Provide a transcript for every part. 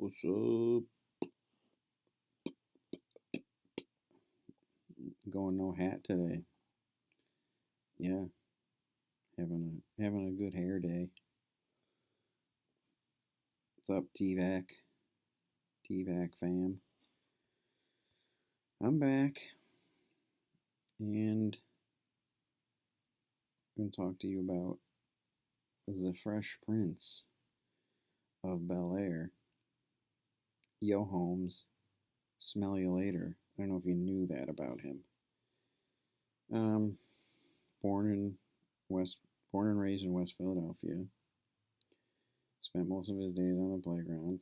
What's up? Going no hat today. Yeah, having a good hair day. What's up, TVAC? TVAC fam. I'm back and I'm gonna talk to you about the Fresh Prince of Bel-Air. Yo Holmes, smell you later. I don't know if you knew that about him. Um, born in West, born and raised in West Philadelphia. Spent most of his days on the playground,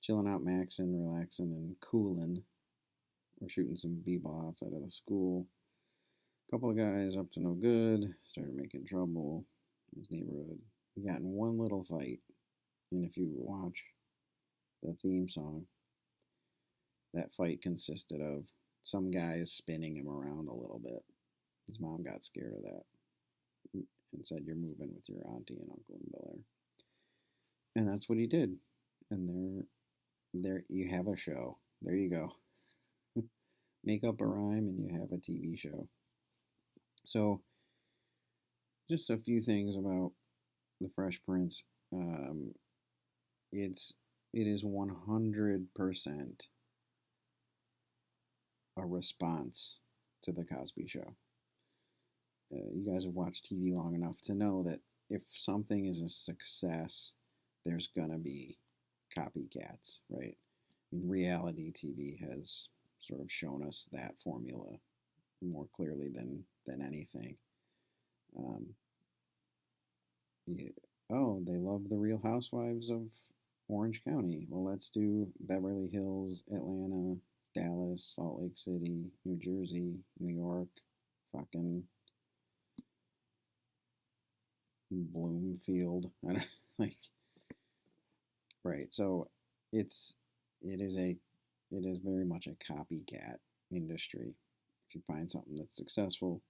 chilling out, maxing, relaxing, and cooling. Or shooting some b-ball outside of the school. A couple of guys up to no good started making trouble in his neighborhood. He got in one little fight, and if you watch the theme song, that fight consisted of some guys spinning him around a little bit. His mom got scared of that and said, "You're moving with your auntie and uncle in Bel-Air." And that's what he did. And there you have a show. There you go. Make up a rhyme and you have a TV show. So, just a few things about the Fresh Prince. Um, it is 100% a response to the Cosby Show. You guys have watched TV long enough to know that if something is a success, there's gonna be copycats, right? I mean, reality TV has sort of shown us that formula more clearly than anything. Um, yeah. Oh, they love the Real Housewives of Orange County. Well, let's do Beverly Hills, Atlanta, Dallas, Salt Lake City, New Jersey, New York, fucking Bloomfield. I don't like right. So it's it is a it is very much a copycat industry. If you find something that's successful,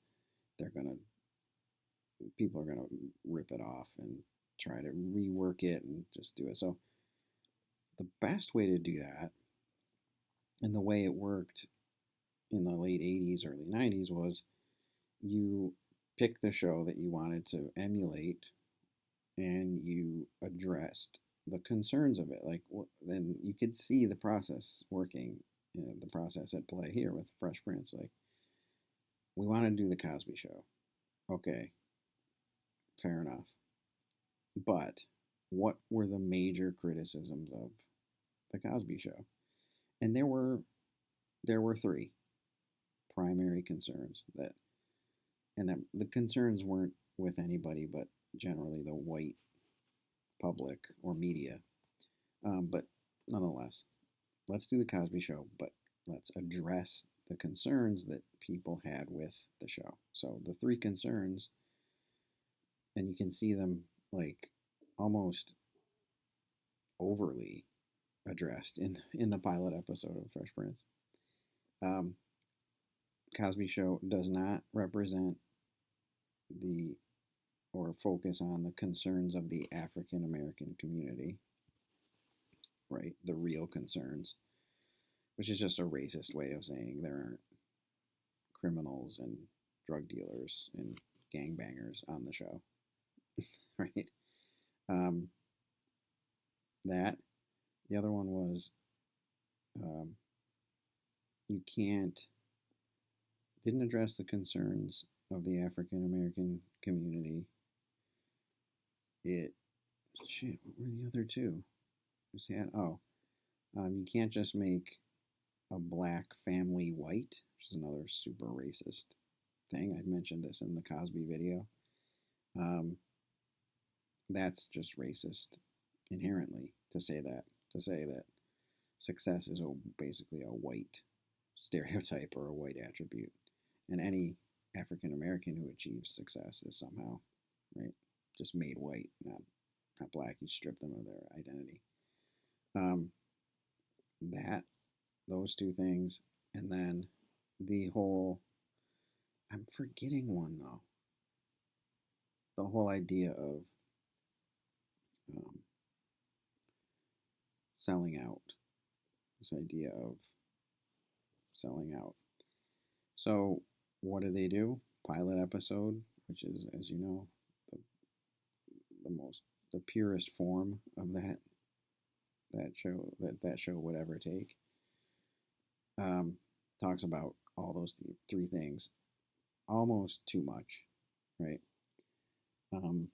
they're gonna people are gonna rip it off and try to rework it and just do it. So the best way to do that, and the way it worked in the late 80s, early 90s, was you pick the show that you wanted to emulate and you addressed the concerns of it. Like, then you could see the process working, the process at play here with Fresh Prince. Like, we want to do the Cosby Show. Okay, fair enough. But what were the major criticisms of the Cosby Show? And there were three primary concerns that the concerns weren't with anybody but generally the white public or media. But nonetheless, let's do the Cosby Show, but let's address the concerns that people had with the show. So the three concerns, and you can see them like almost overly addressed in the pilot episode of Fresh Prince. Um, Cosby Show does not represent the or focus on the concerns of the African American community, right? The real concerns, which is just a racist way of saying there aren't criminals and drug dealers and gangbangers on the show, right? Um, that. The other one was um, you didn't address the concerns of the African American community. It shit. What were the other two? You can't just make a black family white, which is another super racist thing. I mentioned this in the Cosby video. Um, that's just racist inherently to say that. To say that success is basically a white stereotype or a white attribute, and any African American who achieves success is somehow right just made white, not black. You strip them of their identity. Um, that those two things, and then the whole. I'm forgetting one though. The whole idea of selling out. This idea of selling out. So what do? Pilot episode, which is, as you know, the, the purest form of that show would ever take. Talks about all those three things almost too much, right? Um,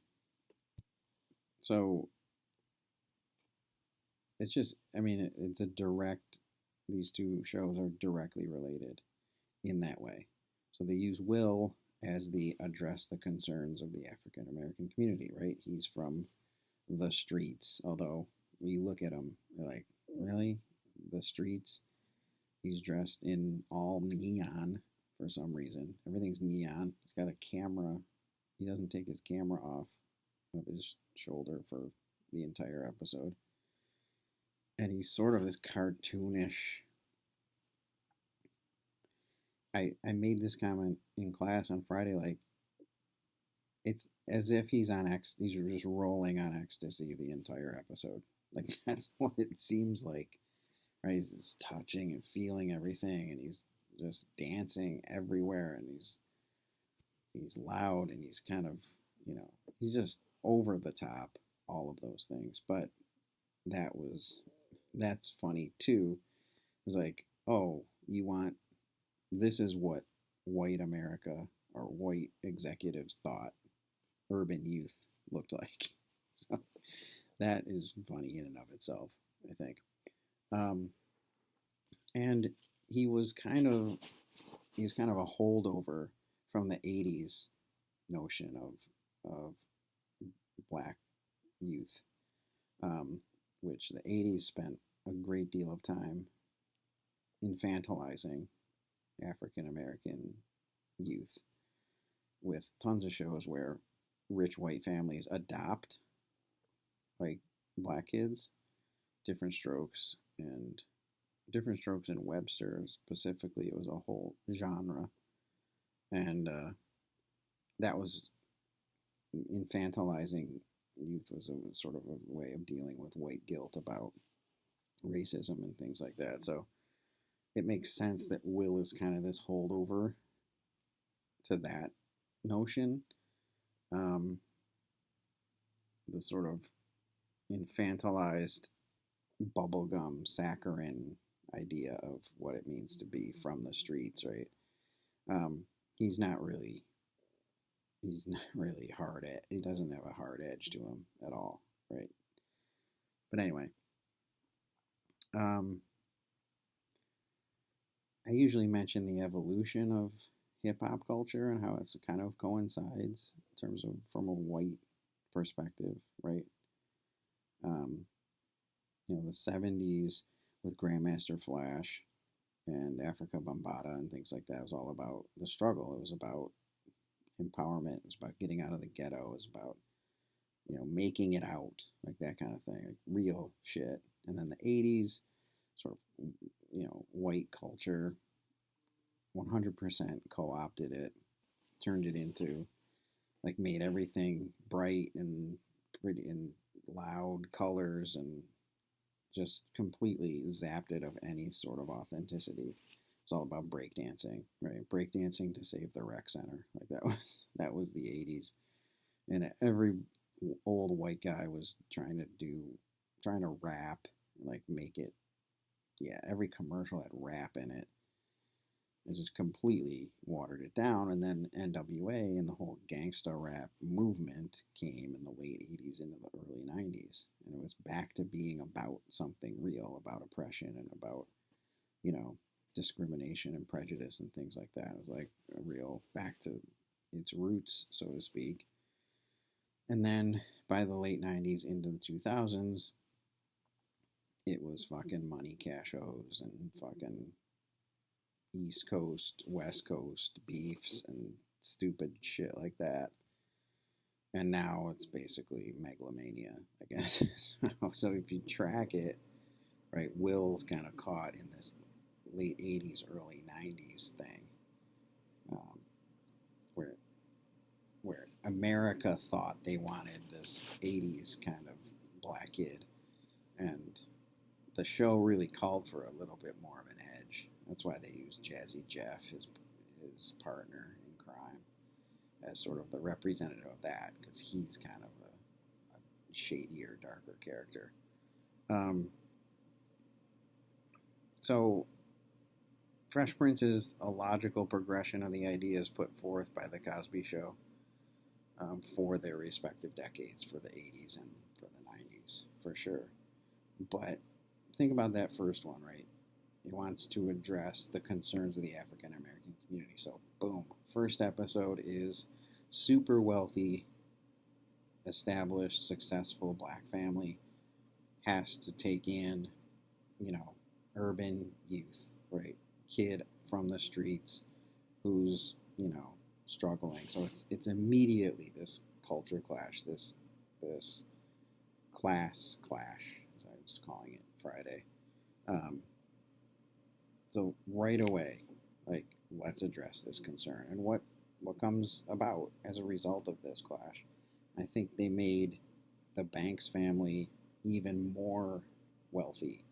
so it's just, I mean, it's a direct. These two shows are directly related in that way. So they use Will as the address the concerns of the African American community, right? He's from the streets, although when you look at him, you're like, really? The streets? He's dressed in all neon for some reason. Everything's neon. He's got a camera. He doesn't take his camera off of his shoulder for the entire episode. And he's sort of this cartoonish. I made this comment in class on Friday, like, it's as if he's just rolling on ecstasy the entire episode. Like, that's what it seems like. Right? He's just touching and feeling everything, and he's just dancing everywhere, and he's loud, and he's kind of, he's just over the top, all of those things. But that's funny too. It's like, oh, this is what white America or white executives thought urban youth looked like. So that is funny in and of itself, I think. And he was kind of a holdover from the 80s notion of black youth, which the 80s spent a great deal of time infantilizing African American youth with tons of shows where rich white families adopt like black kids. Different Strokes and Webster specifically, it was a whole genre, and that was infantilizing youth was a sort of a way of dealing with white guilt about racism and things like that. So it makes sense that Will is kind of this holdover to that notion. The sort of infantilized bubblegum saccharine idea of what it means to be from the streets, right? He's not really hard at. He doesn't have a hard edge to him at all, right? But anyway, I usually mention the evolution of hip hop culture and how it kind of coincides in terms of from a white perspective, right? The 70s with Grandmaster Flash and Africa Bambaataa and things like that. It was all about the struggle. It was about empowerment. It was about getting out of the ghetto. It was about, making it out, like that kind of thing, like real shit. And then the 80s, sort of, white culture 100% co-opted it, turned it into, like, made everything bright and pretty and loud colors and just completely zapped it of any sort of authenticity. It's all about breakdancing, right? Breakdancing to save the rec center. Like that was the 80s. And every old white guy was trying to rap, like make it, every commercial had rap in it. It just completely watered it down. And then NWA and the whole gangsta rap movement came in the late 80s into the early 90s. And it was back to being about something real, about oppression and about, discrimination and prejudice and things like that. It was like a real back to its roots, so to speak. And then by the late 90s into the 2000s, it was fucking money cashos and fucking East Coast, West Coast beefs and stupid shit like that. And now it's basically megalomania, I guess. So if you track it, right, Will's kind of caught in this late 80s, early 90s thing, where America thought they wanted this 80s kind of black kid, and the show really called for a little bit more of an edge. That's why they used Jazzy Jeff, his partner in crime, as sort of the representative of that, because he's kind of a shadier, darker character. So Fresh Prince is a logical progression of the ideas put forth by The Cosby Show for their respective decades, for the 80s and for the 90s, for sure. But think about that first one, right? It wants to address the concerns of the African American community. So, boom. First episode is super wealthy, established, successful black family has to take in, urban youth, right? Kid from the streets who's, struggling. So it's immediately this culture clash, this class clash, as I was calling it Friday. So right away, like, let's address this concern. And what comes about as a result of this clash? I think they made the Banks family even more wealthy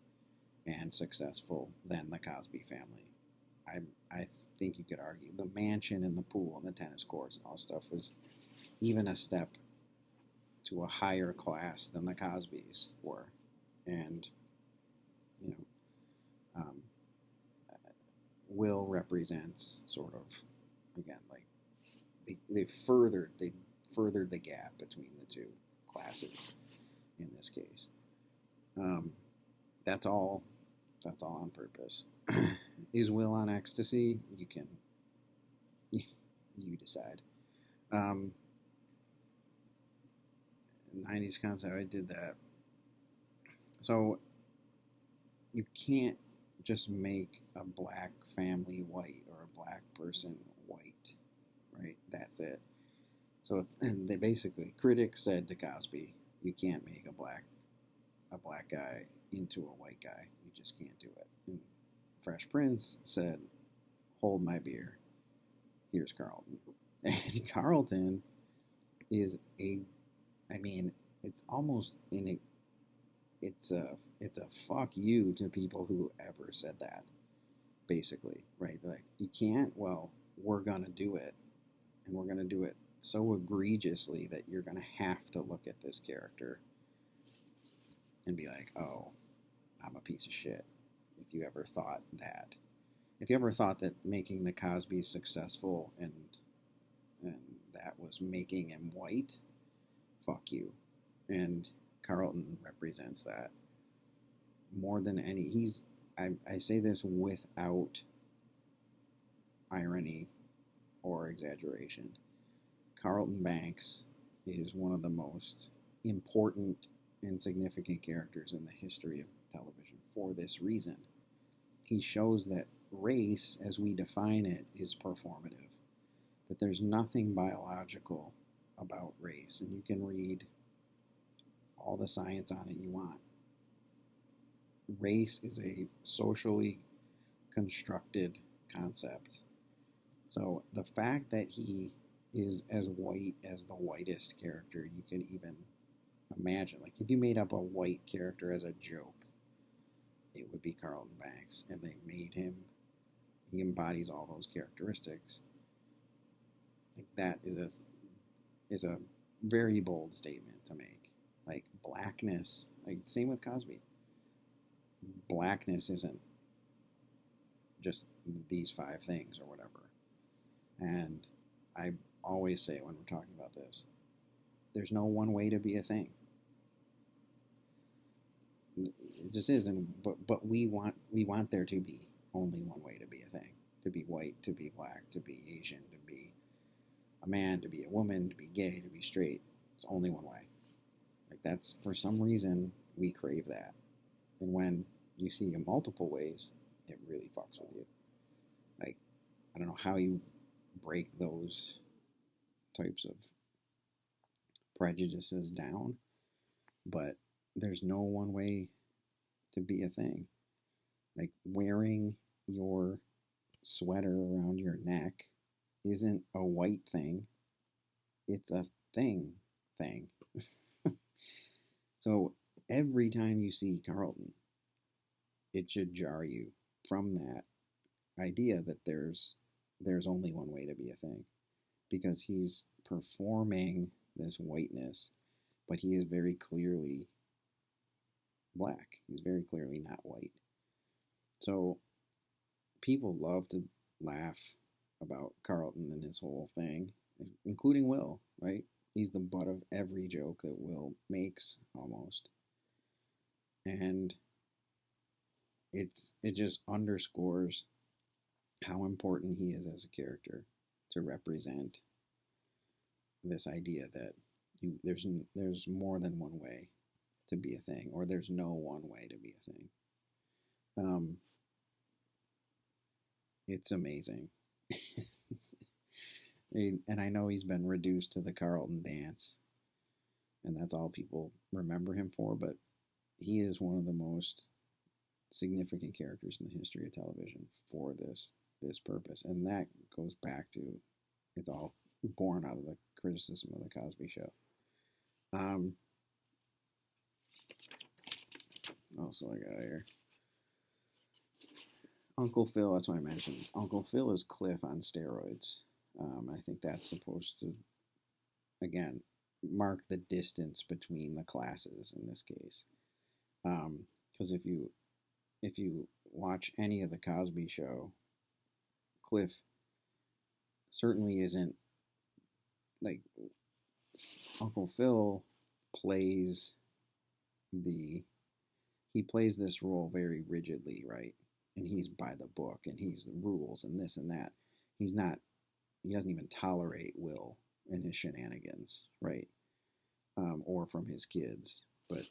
and successful than the Cosby family. I think you could argue the mansion and the pool and the tennis courts and all stuff was even a step to a higher class than the Cosbys were. And, Will represents sort of, again, like they furthered the gap between the two classes in this case. That's all on purpose. Is Will on ecstasy? You decide. 90s concept, I did that. So you can't just make a black family white or a black person white, right? That's it. So they basically, critics said to Cosby, you can't make a black guy into a white guy. You just can't do it. And Fresh Prince said, hold my beer. Here's Carlton. And Carlton is it's almost it's a fuck you to people who ever said that, basically, right? Like, you can't, well, we're gonna do it, and we're gonna do it so egregiously that you're gonna have to look at this character and be like, oh, I'm a piece of shit. If you ever thought that. If you ever thought that making the Cosby successful and that was making him white, fuck you. And Carlton represents that more than any. I say this without irony or exaggeration. Carlton Banks is one of the most important and significant characters in the history of television for this reason. He shows that race, as we define it, is performative, that there's nothing biological about race, and you can read all the science on it you want. Race is a socially constructed concept. So the fact that he is as white as the whitest character you can even imagine, like if you made up a white character as a joke, it would be Carlton Banks, and they made him, he embodies all those characteristics. Like, that is a very bold statement to make. Like, blackness, like, same with Cosby. Blackness isn't just these 5 things or whatever. And I always say when we're talking about this, there's no one way to be a thing. It just isn't. But we want there to be only one way to be a thing. To be white, to be black, to be Asian, to be a man, to be a woman, to be gay, to be straight. It's only one way. Like, that's, for some reason, we crave that. And when you see it multiple ways, it really fucks with you. Like, I don't know how you break those types of prejudices down, but there's no one way to be a thing. Like, wearing your sweater around your neck isn't a white thing. It's a thing. So every time you see Carlton, it should jar you from that idea that there's only one way to be a thing, because he's performing this whiteness, but he is very clearly black. He's very clearly not white. So people love to laugh about Carlton and his whole thing, including Will, right? He's the butt of every joke that Will makes almost. And it just underscores how important he is as a character to represent this idea that there's more than one way to be a thing, or there's no one way to be a thing. It's amazing. And I know he's been reduced to the Carlton dance, and that's all people remember him for, but he is one of the most significant characters in the history of television for this purpose. And that goes back to, it's all born out of the criticism of the Cosby Show. Also, I got here Uncle Phil. That's what I mentioned. Uncle Phil is Cliff on steroids. I think that's supposed to, again, mark the distance between the classes in this case. Because if you watch any of the Cosby Show, Cliff certainly isn't like, Uncle Phil plays he plays this role very rigidly, right? And he's by the book, and he's the rules and this and that. He doesn't even tolerate Will and his shenanigans, right? Or from his kids. But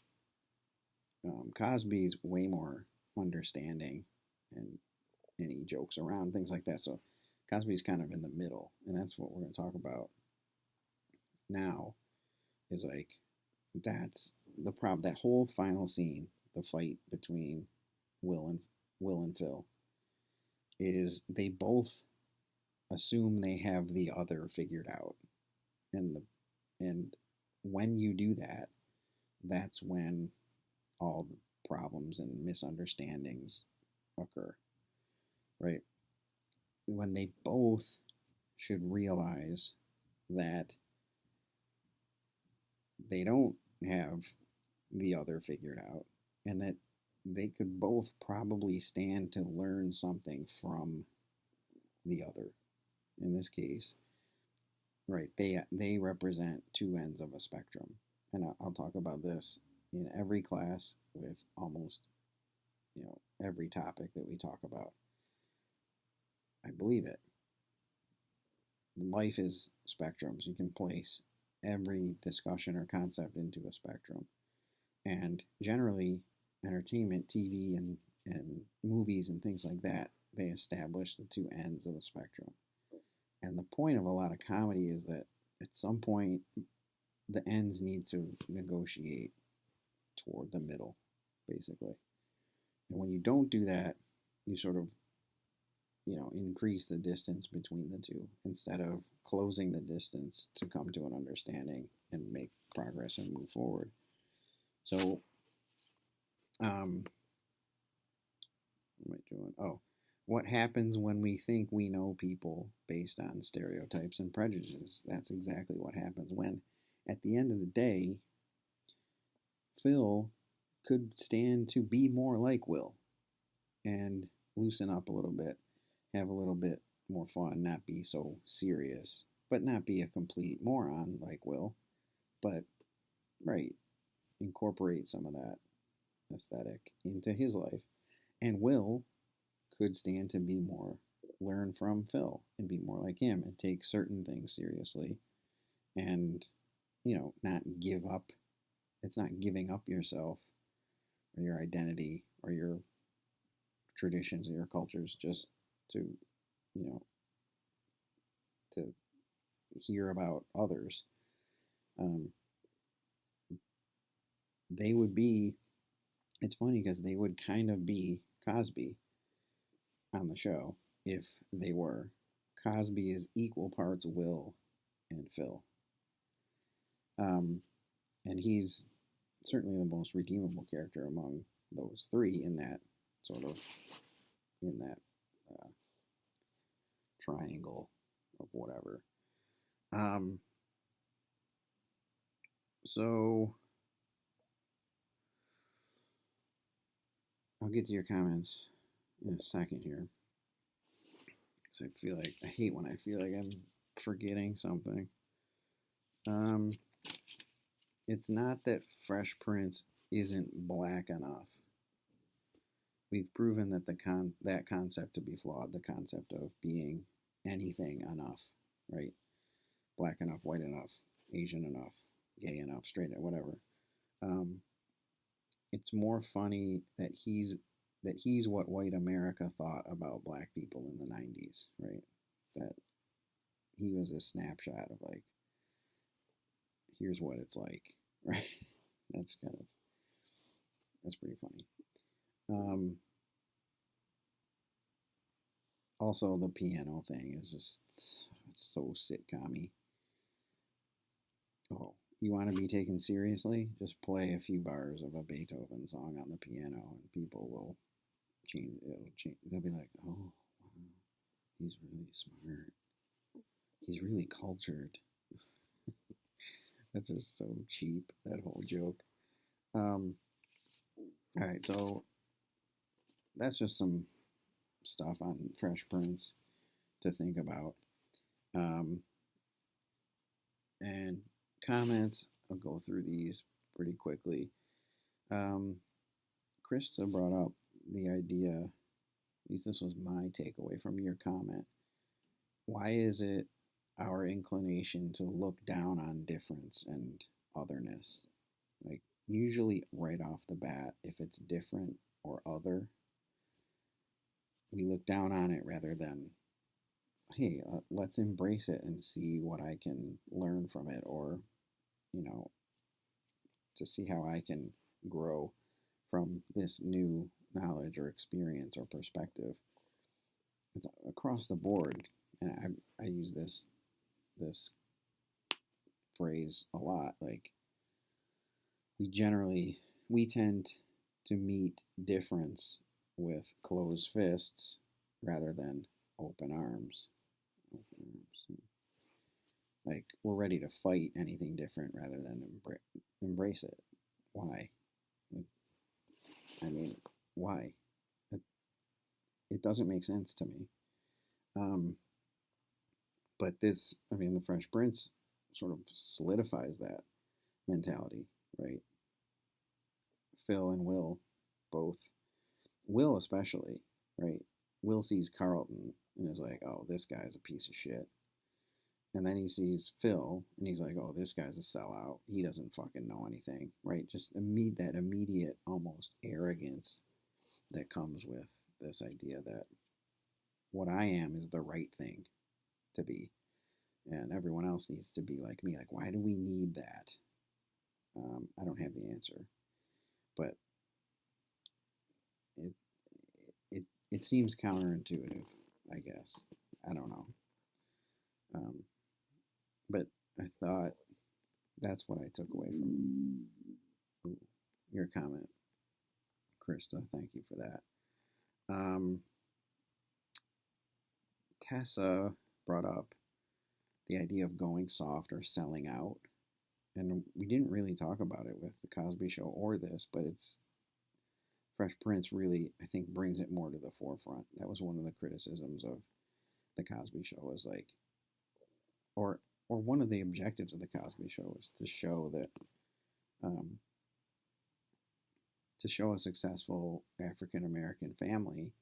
Cosby's way more understanding, and he jokes around, things like that. So Cosby's kind of in the middle, and that's what we're going to talk about now. Is like, that's the problem. That whole final scene, the fight between Will and Phil, is they both assume they have the other figured out, and when you do that, that's when all the problems and misunderstandings occur, right? When they both should realize that they don't have the other figured out, and that they could both probably stand to learn something from the other. In this case, right, they represent two ends of a spectrum, and I'll talk about this in every class with almost every topic that we talk about. I believe it. Life is spectrums. You can place every discussion or concept into a spectrum, and generally entertainment, TV, and movies and things like that, they establish the two ends of the spectrum. And the point of a lot of comedy is that at some point the ends need to negotiate toward the middle, basically. And when you don't do that, you sort of increase the distance between the two instead of closing the distance to come to an understanding and make progress and move forward. So what am I doing? Oh, what happens when we think we know people based on stereotypes and prejudices? That's exactly what happens when, at the end of the day, Phil could stand to be more like Will and loosen up a little bit, have a little bit more fun, not be so serious, but not be a complete moron like Will, but, right, incorporate some of that aesthetic into his life. And Will could stand to be more, learn from Phil and be more like him and take certain things seriously and, not give up. It's not giving up yourself or your identity or your traditions or your cultures just to, to hear about others. They would be, it's funny because they would kind of be Cosby on the show if they were. Cosby is equal parts Will and Phil. And he's certainly the most redeemable character among those three, in that sort of in that uh, triangle of whatever. Um, so I'll get to your comments in a second here. So I feel like I hate when I feel like I'm forgetting something. Um, it's not that Fresh Prince isn't black enough. We've proven that that concept to be flawed. The concept of being anything enough, right? Black enough, white enough, Asian enough, gay enough, straight enough, whatever. Um, it's more funny that he's what white America thought about black people in the '90s, right? That he was a snapshot of like, here's what it's like, right? That's kind of that's pretty funny. Um, Also, the piano thing is just it's so sitcom-y. Oh, you want to be taken seriously? Just play a few bars of a Beethoven song on the piano, and people will change. It'll change. They'll be like, "Oh, wow, he's really smart. He's really cultured." That's just so cheap. That whole joke. Um, all right, so that's just some stuff on Fresh Prince to think about. Um, and comments, I'll go through these pretty quickly. Um, Krista brought up the idea, at least this was my takeaway from your comment. Why is it our inclination to look down on difference and otherness? Like, usually right off the bat, if it's different or other, we look down on it rather than, hey, let's embrace it and see what I can learn from it, or, you know, to see how I can grow from this new knowledge or experience or perspective. It's across the board, and I use this phrase a lot. Like, we tend to meet difference with closed fists rather than open arms. Open arms. Like, we're ready to fight anything different rather than embrace it. Why? I mean, why? It, it doesn't make sense to me. Um, but this, I mean, the Fresh Prince sort of solidifies that mentality, right? Phil and Will both, Will especially, right? Will sees Carlton and is like, oh, this guy's a piece of shit. And then he sees Phil and he's like, oh, this guy's a sellout. He doesn't fucking know anything, right? Just that immediate almost arrogance that comes with this idea that what I am is the right thing to be. And everyone else needs to be like me. Like, why do we need that? I don't have the answer. But it, it seems counterintuitive, I guess. I don't know. Um, but I thought that's what I took away from your comment, Krista. Thank you for that. Tessa brought up the idea of going soft or selling out. And we didn't really talk about it with the Cosby Show or this, but it's Fresh Prince really, I think, brings it more to the forefront. That was one of the criticisms of the Cosby Show, was like, or one of the objectives of the Cosby Show was um, to show a successful African American family,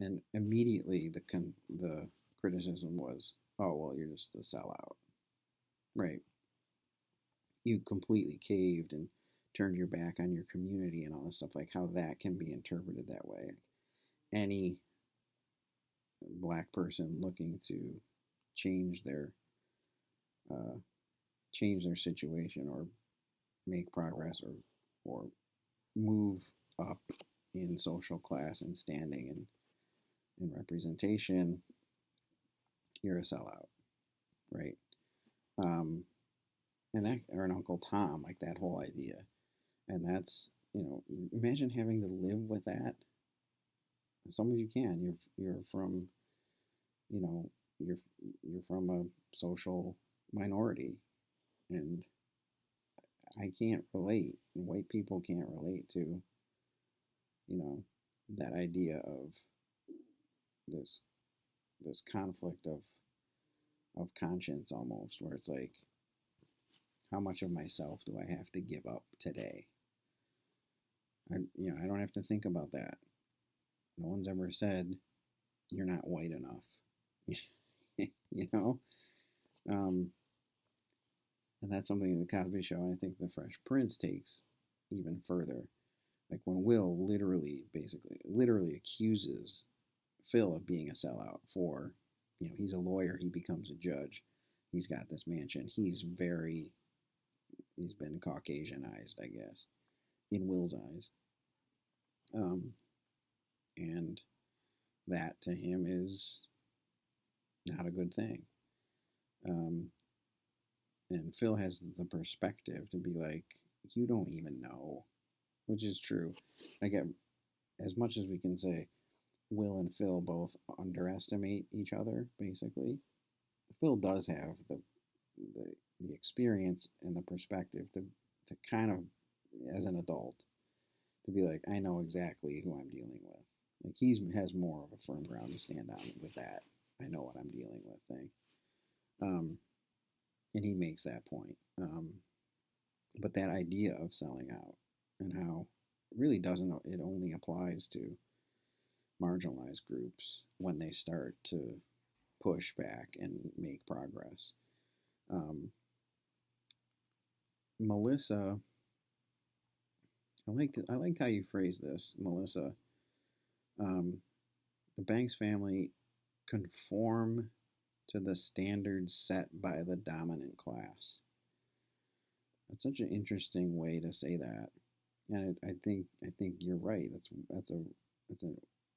and immediately the criticism was, oh well, you're just a sellout, right? You completely caved and turned your back on your community and all this stuff. Like, how that can be interpreted that way. Any black person looking to change their uh, change their situation or make progress or move up in social class and standing and representation, you're a sellout, right? Um, and that, or an Uncle Tom, like that whole idea, and that's imagine having to live with that. Some of you can. You're from, you know, you're from a social minority, and I can't relate. White people can't relate to, you know, that idea of this this conflict of conscience almost, where it's like, how much of myself do I have to give up today? I don't have to think about that. No one's ever said you're not white enough. you know, um, and that's something in the Cosby Show. I think the Fresh Prince takes even further. Like when Will literally accuses Phil of being a sellout for, he's a lawyer, he becomes a judge, he's got this mansion, he's been Caucasianized, I guess, in Will's eyes. And that to him is not a good thing. And Phil has the perspective to be like, you don't even know, which is true. Like, as much as we can say Will and Phil both underestimate each other, basically, Phil does have the experience and the perspective to kind of, as an adult, to be like, I know exactly who I'm dealing with. Like, has more of a firm ground to stand on with that. I know what I'm dealing with thing. And he makes that point. But that idea of selling out and how it really doesn't, it only applies to marginalized groups when they start to push back and make progress. Melissa, I liked how you phrased this, Melissa. The Banks family conform to the standards set by the dominant class. That's such an interesting way to say that, and I think you're right. That's a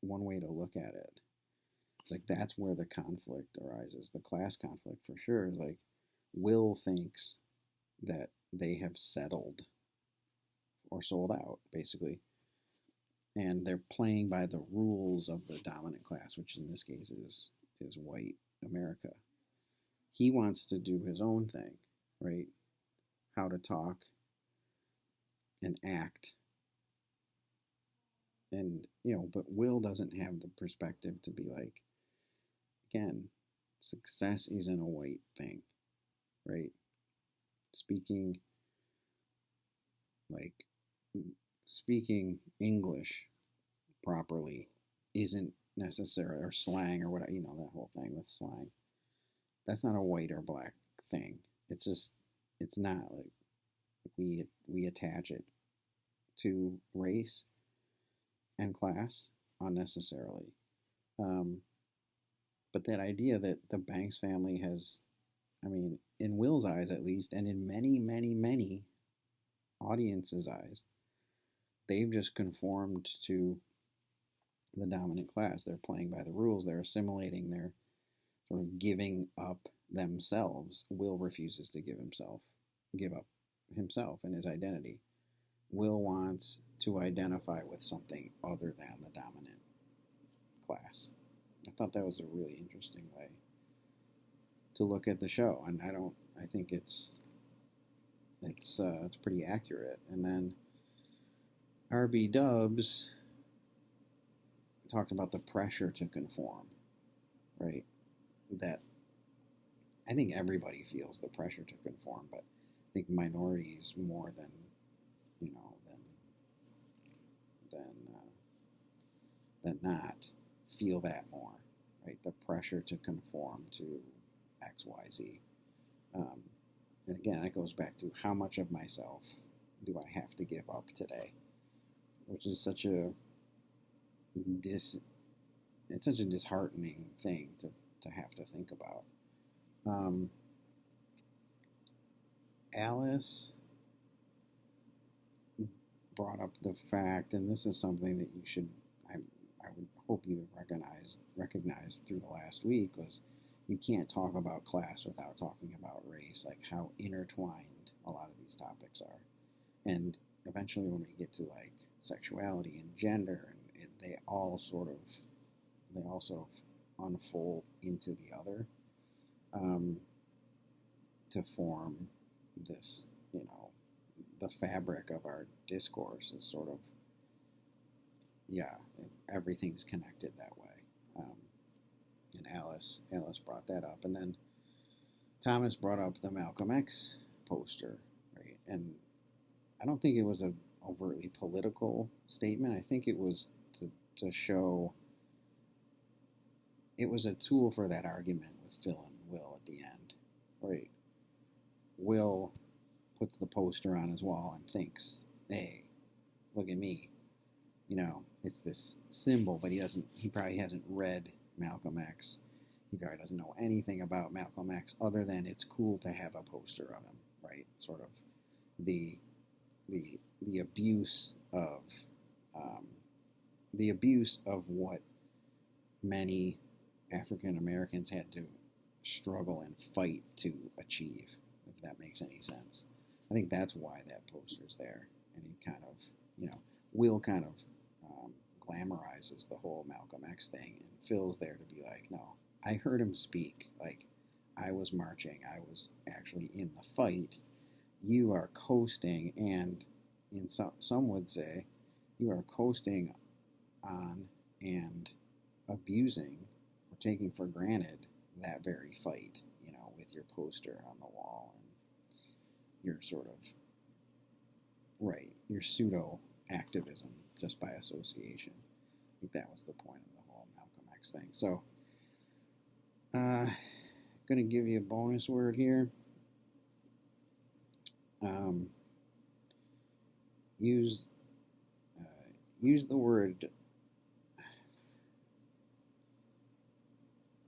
one way to look at it. It's like that's where the conflict arises. The class conflict for sure is like Will thinks that they have settled or sold out, basically. And they're playing by the rules of the dominant class, which in this case is white America. He wants to do his own thing, right? How to talk and act. And, but Will doesn't have the perspective to be like, again, success isn't a white thing, right? Speaking English properly isn't necessarily, or slang or whatever, that whole thing with slang. That's not a white or black thing. It's just, it's not like we attach it to race and class unnecessarily. But that idea that the Banks family has, in Will's eyes at least, and in many, many, many audiences' eyes, they've just conformed to the dominant class. They're playing by the rules. They're assimilating. They're sort of giving up themselves. Will refuses to give up himself and his identity. Will wants to identify with something other than the dominant class. I thought that was a really interesting way to look at the show, and I think it's pretty accurate. And then RB Dubs talked about the pressure to conform, right? That I think everybody feels the pressure to conform, but I think minorities more than than not feel that more, right? The pressure to conform to X, Y, Z. And again, that goes back to how much of myself do I have to give up today, which is such a disheartening thing to have to think about. Alice brought up the fact, and this is something that I would hope you recognized through the last week, was you can't talk about class without talking about race, like how intertwined a lot of these topics are. And eventually when we get to like sexuality and gender, and they all sort of unfold into the other, um, to form this, the fabric of our discourse is sort of, yeah, everything's connected that way. Um, and Alice brought that up, and then Thomas brought up the Malcolm X poster, right? And I don't think it was a overtly political statement. I think it was to show it was a tool for that argument with Phil and Will at the end, right? Will puts the poster on his wall and thinks, "Hey, look at me." It's this symbol, but he probably hasn't read Malcolm X. He probably doesn't know anything about Malcolm X other than it's cool to have a poster of him, right? Sort of the the abuse of um, the abuse of what many African Americans had to struggle and fight to achieve, if that makes any sense. I think that's why that poster's there, and he kind of, Will kind of glamorizes the whole Malcolm X thing, and Phil's there to be like, no, I heard him speak. Like, I was marching, I was actually in the fight. You are coasting, and some would say, you are coasting on and abusing or taking for granted that very fight, with your poster on the wall and your sort of, right, your pseudo activism just by association. I think that was the point of the whole Malcolm X thing. So, going to give you a bonus word here.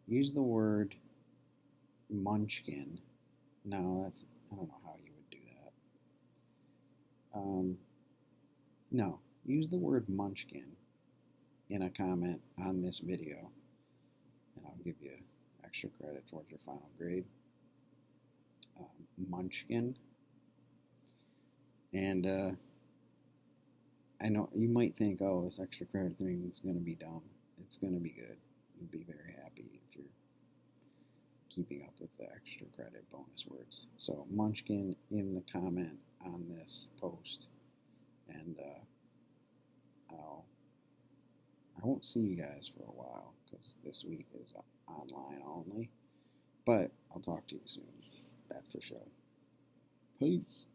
Use the word munchkin. No, I don't know how you would do that. No, use the word munchkin in a comment on this video, and I'll give you extra credit towards your final grade. Munchkin. And I know you might think, oh, this extra credit thing is going to be dumb. It's going to be good. You'll be very happy if you're keeping up with the extra credit bonus words. So munchkin in the comment on this post, and I won't see you guys for a while because this week is online only, but I'll talk to you soon. That's for sure. Peace.